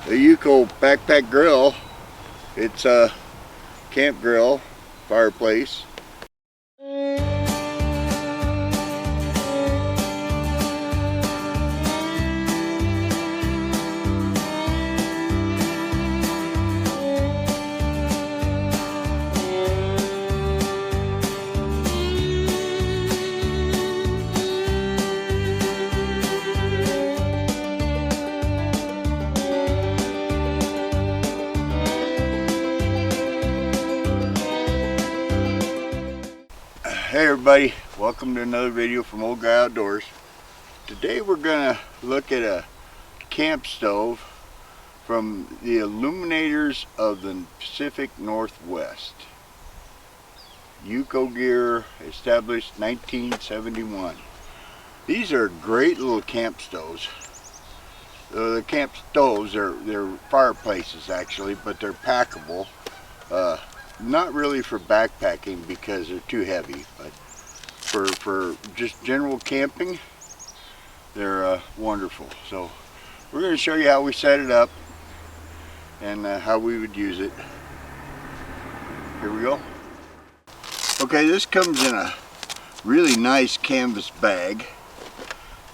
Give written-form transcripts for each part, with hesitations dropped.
the Yuko backpack grill. It's a camp grill, fireplace. Hey everybody, welcome to another video from Old Guy Outdoors. Today we're gonna look at a camp stove from the Illuminators of the Pacific Northwest. Utahmirror, established 1971. These are great little camp stoves. The camp stoves they're fireplaces actually, but they're packable. Not really for backpacking because they're too heavy, but for just general camping, they're wonderful. So we're going to show you how we set it up and how we would use it. Here we go. Okay, this comes in a really nice canvas bag,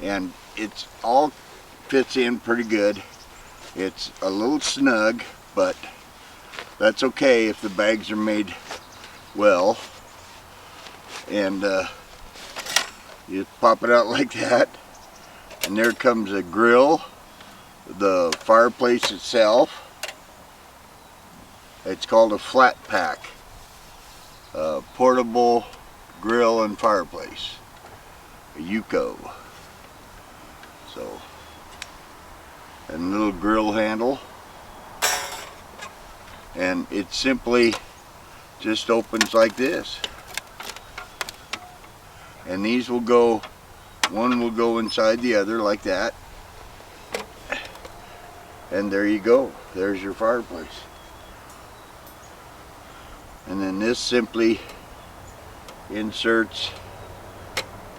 and it's all fits in pretty good. It's a little snug, but that's okay if the bags are made well. And you pop it out like that, and there comes a grill, the fireplace itself. It's called a flat pack, portable grill and fireplace, a Yuko. So, and a little grill handle. And it simply just opens like this, and these will go, one will go inside the other like that, and there you go, there's your fireplace. And then this simply inserts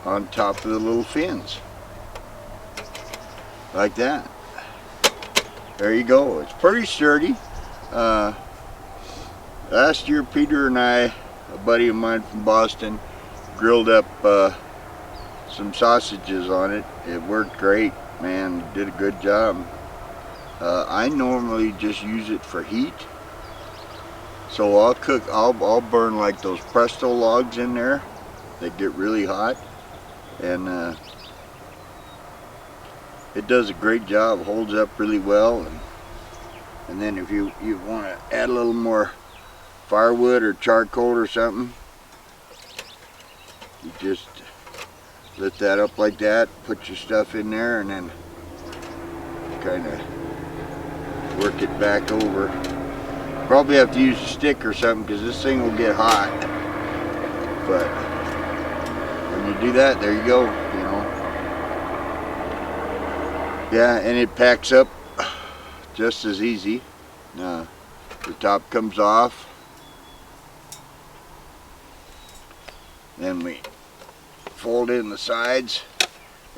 on top of the little fins like that. There you go. It's pretty sturdy. Last year Peter and I, a buddy of mine from Boston, grilled up some sausages on it. It worked great, man. Did a good job. I normally just use it for heat, so I'll burn like those Presto logs in there. They get really hot, and it does a great job. Holds up really well. And then if you want to add a little more firewood or charcoal or something, you just lift that up like that, put your stuff in there, and then kind of work it back over. Probably have to use a stick or something because this thing will get hot. But when you do that, there you go, you know. Yeah, and it packs up just as easy. The top comes off, then we fold in the sides,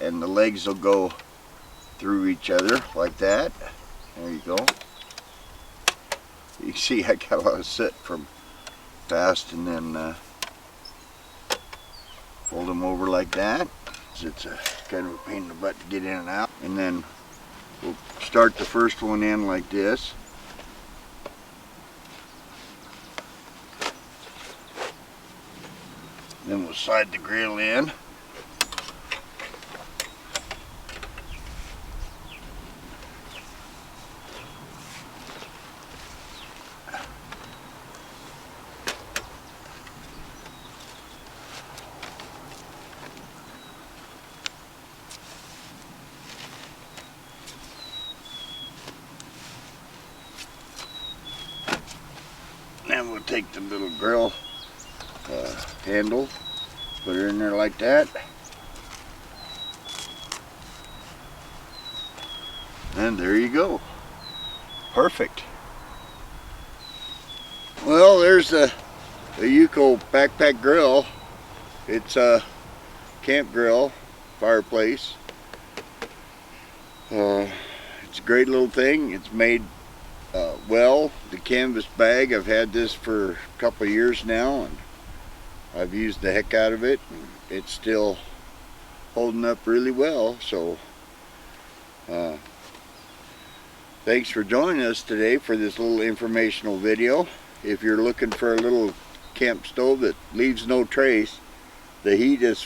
and the legs will go through each other like that. There you go. You can see I got a lot of soot from past, and then fold them over like that. It's a kind of a pain in the butt to get in and out. And then we'll start the first one in like this. Then we'll slide the grill in. Then we'll take the little grill handle, put it in there like that, and there you go. Perfect. Well, there's the Yuko backpack grill. It's a camp grill, fireplace. It's It's a great little thing. It's made well. The canvas bag, I've had this for a couple of years now, and I've used the heck out of it, and it's still holding up really well. So thanks for joining us today for this little informational video. If you're looking for a little camp stove that leaves no trace, the heat is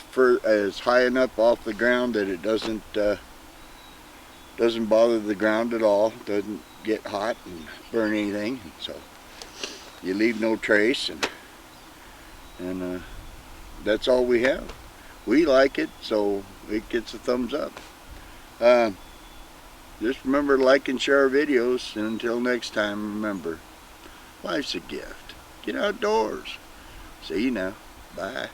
high enough off the ground that it doesn't bother the ground at all, doesn't get hot and burn anything, so you leave no trace, and that's all we have. We like it, so it gets a thumbs up. Just remember to like and share our videos, and until next time, remember, life's a gift. Get outdoors. See you now. Bye.